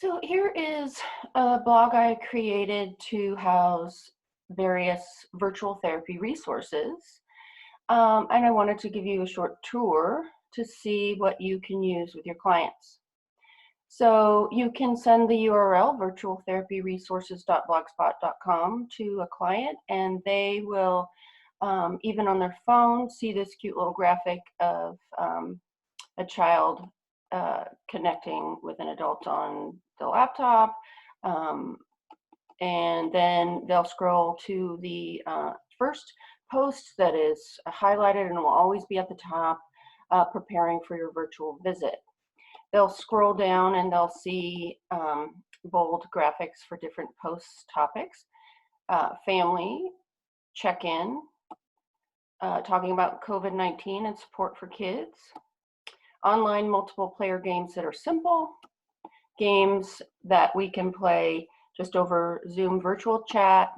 So here is a blog I created to house various virtual therapy resources. And I wanted to give you a short tour to see what you can use with your clients. So you can send the URL virtualtherapyresources.blogspot.com to a client, and they will, even on their phone, see this cute little graphic of a child connecting with an adult on the laptop, and then they'll scroll to the first post that is highlighted and will always be at the top, preparing for your virtual visit. They'll scroll down and they'll see bold graphics for different post topics, family, check-in, talking about COVID-19 and support for kids, online multiple player games that are simple, games that we can play just over Zoom virtual chat,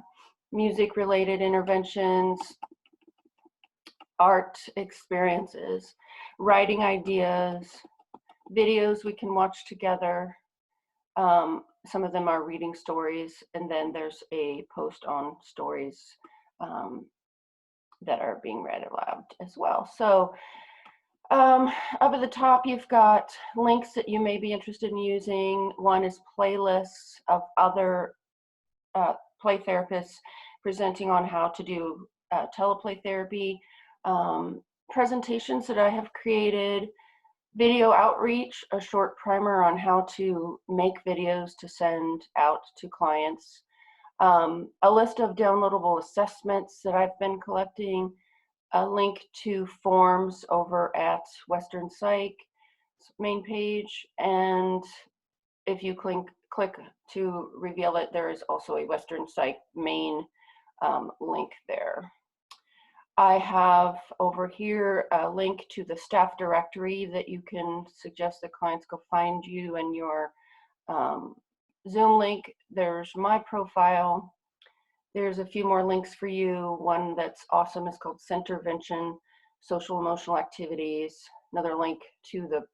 music related interventions, art experiences, writing ideas, videos we can watch together. Some of them are reading stories, and then there's a post on stories that are being read aloud as well. So up at the top, you've got links that you may be interested in using. One is playlists of other play therapists presenting on how to do teleplay therapy, presentations that I have created, video outreach, a short primer on how to make videos to send out to clients, a list of downloadable assessments that I've been collecting, a link to forms over at Western Psych main page, and if you click to reveal it, there is also a Western Psych main link there. I have over here a link to the staff directory that you can suggest that clients go find you and your Zoom link. There's my profile. There's a few more links for you. One that's awesome is called Centervention, Social Emotional Activities. Another link to the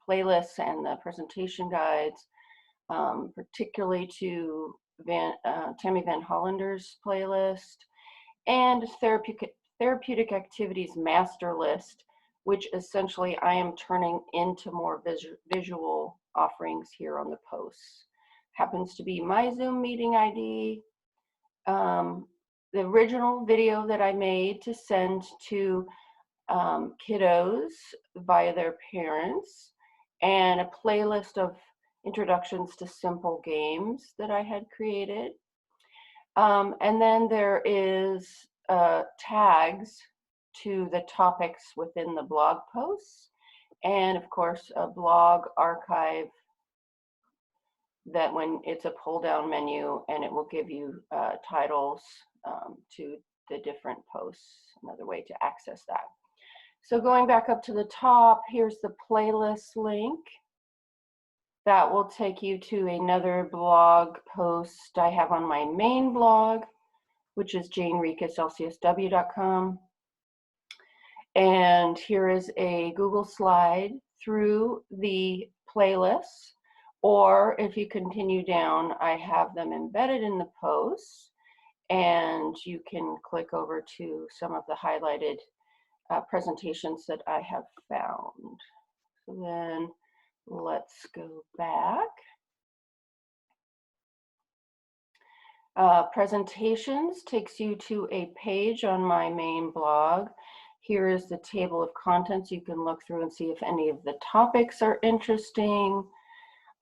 playlists and the presentation guides, particularly to Tammy Van Hollender's playlist, and therapeutic activities master list, which essentially I am turning into more visual offerings here on the posts. Happens to be my Zoom meeting ID, the original video that I made to send to kiddos via their parents, and a playlist of introductions to simple games that I had created. And then there is tags to the topics within the blog posts, and of course a blog archive that when it's a pull down menu, and it will give you titles to the different posts, another way to access that. So going back up to the top, here's the playlist link. That will take you to another blog post I have on my main blog, which is janericusLCSW.com. And here is a Google slide through the playlists, or if you continue down, I have them embedded in the posts, and you can click over to some of the highlighted presentations that I have found. So then let's go back. Presentations takes you to a page on my main blog. Here is the table of contents. You can look through and see if any of the topics are interesting.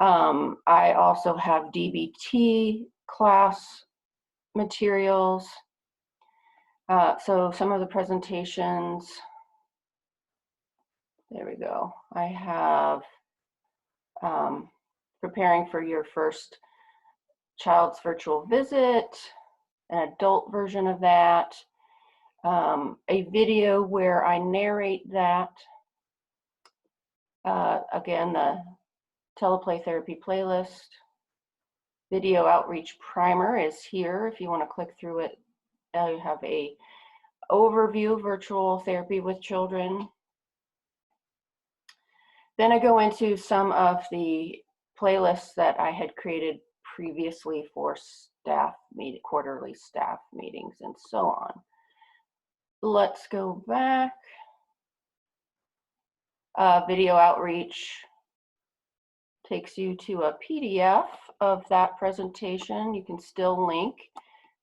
I also have Dbt Class Materials. So some of the presentations, there we go. I have preparing for your first child's virtual visit, an adult version of that, a video where I narrate that. Again, the teleplay therapy playlist. Video outreach primer is here. If you want to click through it, you have a overview of virtual therapy with children. Then I go into some of the playlists that I had created previously for quarterly staff meetings and so on. Let's go back. Video outreach takes you to a PDF of that presentation. You can still link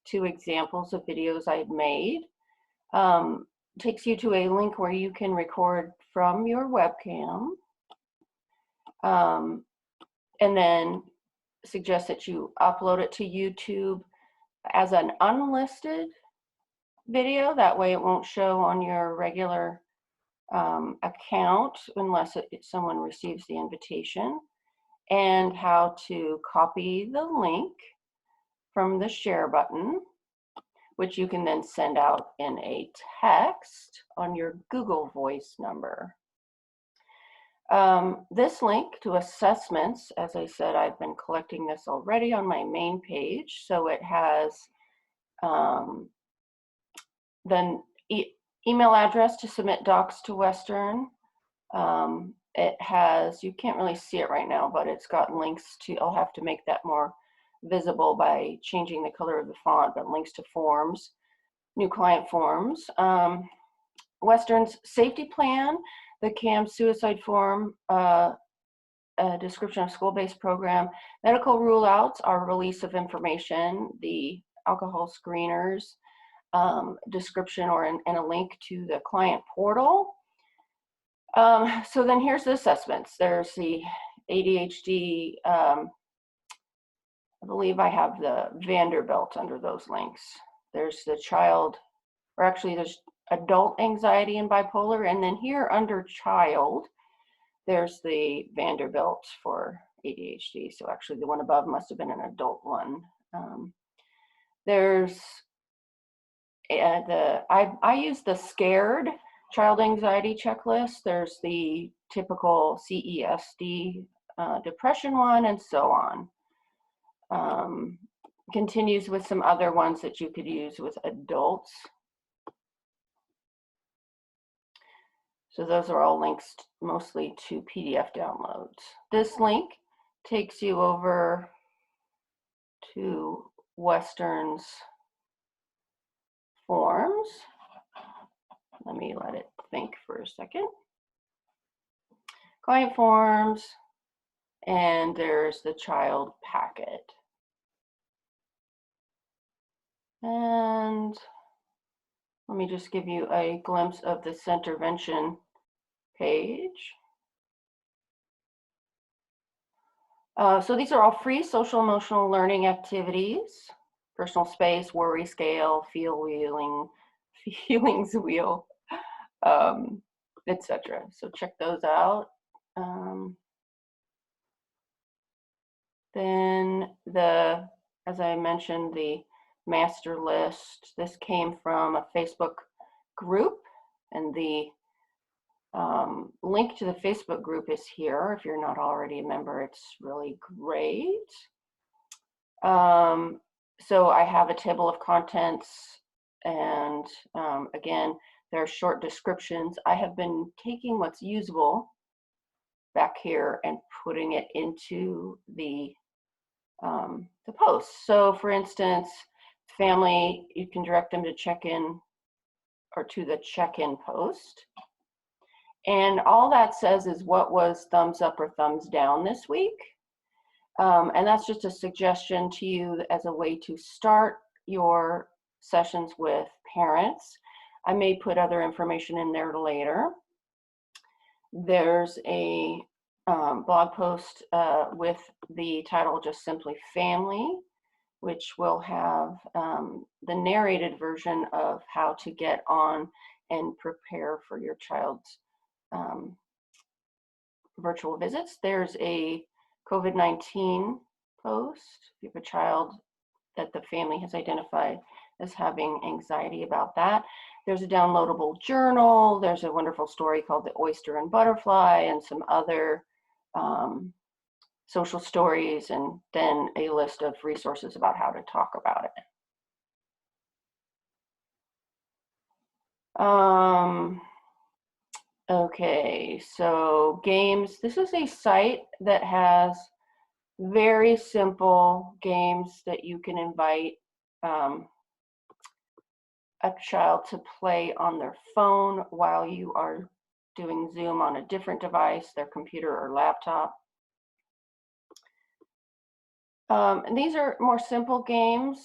to examples of videos I had made. Takes you to a link where you can record from your webcam, and then suggests that you upload it to YouTube as an unlisted video. That way it won't show on your regular account unless someone receives the invitation, and how to copy the link from the share button, which you can then send out in a text on your Google Voice number. This link to assessments, as I said, I've been collecting this already on my main page. So it has the email address to submit docs to Western. It has, you can't really see it right now, but it's got links to, I'll have to make that more visible by changing the color of the font, but links to forms, new client forms. Western's safety plan, the CAM suicide form, a description of school-based program, medical rule-outs, our release of information, the alcohol screeners, description and a link to the client portal. So then here's the assessments. There's the ADHD, I believe I have the Vanderbilt under those links. There's the child, or actually there's adult anxiety and bipolar, and then here under child, there's the Vanderbilt for ADHD. So actually the one above must have been an adult one. There's I use the SCARED child anxiety checklist. There's the typical CESD depression one, and so on. Continues with some other ones that you could use with adults. So those are all links mostly to PDF downloads. This link takes you over to Western's forms. Let me let it think for a second. Client forms, and there's the child packet. And let me just give you a glimpse of the Centervention page. So these are all free social emotional learning activities: personal space, worry scale, feelings wheel, etc. So check those out. Then as I mentioned, the master list. This came from a Facebook group, and the link to the Facebook group is here. If you're not already a member, it's really great. So I have a table of contents, and again, there are short descriptions. I have been taking what's usable back here and putting it into the posts. So for instance, family, you can direct them to check-in or to the check-in post. And all that says is what was thumbs up or thumbs down this week. And that's just a suggestion to you as a way to start your sessions with parents. I may put other information in there later. There's a blog post with the title just simply family, which will have the narrated version of how to get on and prepare for your child's virtual visits. There's a COVID-19 post. If you have a child that the family has identified as having anxiety about that. There's a downloadable journal. There's a wonderful story called The Oyster and Butterfly, and some other social stories, and then a list of resources about how to talk about it. Okay, so games. This is a site that has Very simple games that you can invite a child to play on their phone while you are doing Zoom on a different device, their computer or laptop. And these are more simple games.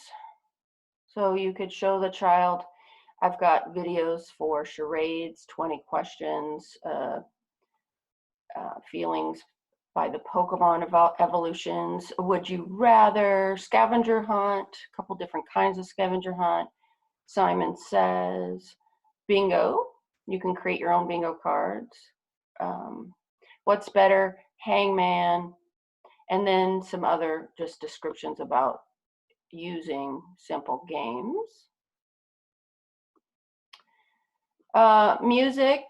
So you could show the child, I've got videos for charades, 20 questions, feelings by the Pokemon evolutions, would you rather, scavenger hunt, a couple different kinds of scavenger hunt, Simon Says, bingo, you can create your own bingo cards, what's better, hangman, and then some other just descriptions about using simple games. Music.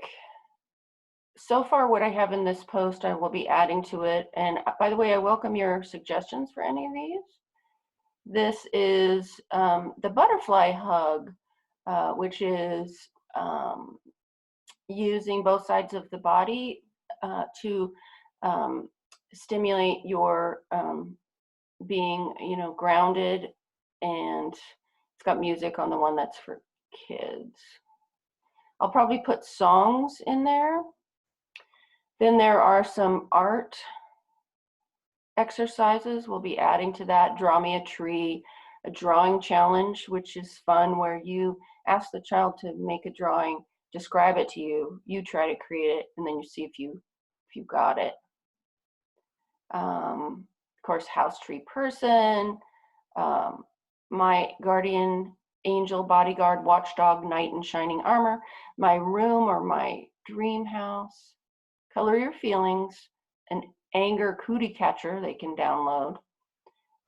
So far what I have in this post, I will be adding to it. And by the way, I welcome your suggestions for any of these. This is the butterfly hug, which is using both sides of the body to stimulate your being, grounded, and it's got music on the one that's for kids. I'll probably put songs in there. Then there are some art exercises. We'll be adding to that. Draw me a tree, a drawing challenge, which is fun, where you ask the child to make a drawing, describe it to you, you try to create it, and then you see if you got it. Of course, house tree person, my guardian angel, bodyguard, watchdog, knight in shining armor, my room or my dream house, color your feelings, an anger cootie catcher they can download,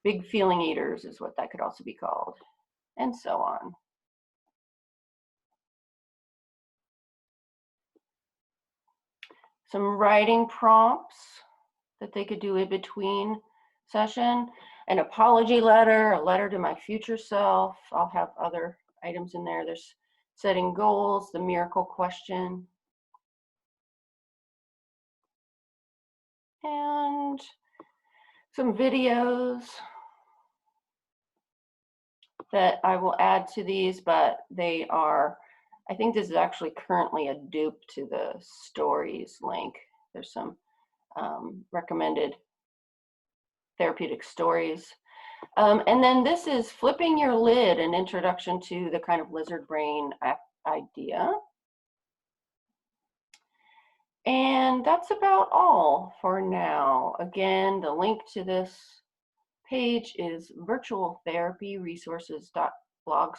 big feeling eaters is what that could also be called, and so on. Some writing prompts that they could do in between session, an apology letter, a letter to my future self. I'll have other items in there. There's setting goals, the miracle question, and some videos that I will add to these, but they are, I think this is actually currently a dupe to the stories link. There's some recommended therapeutic stories. And then this is flipping your lid, an introduction to the kind of lizard brain idea. And that's about all for now. Again, the link to this page is virtualtherapyresources.blogspot.com.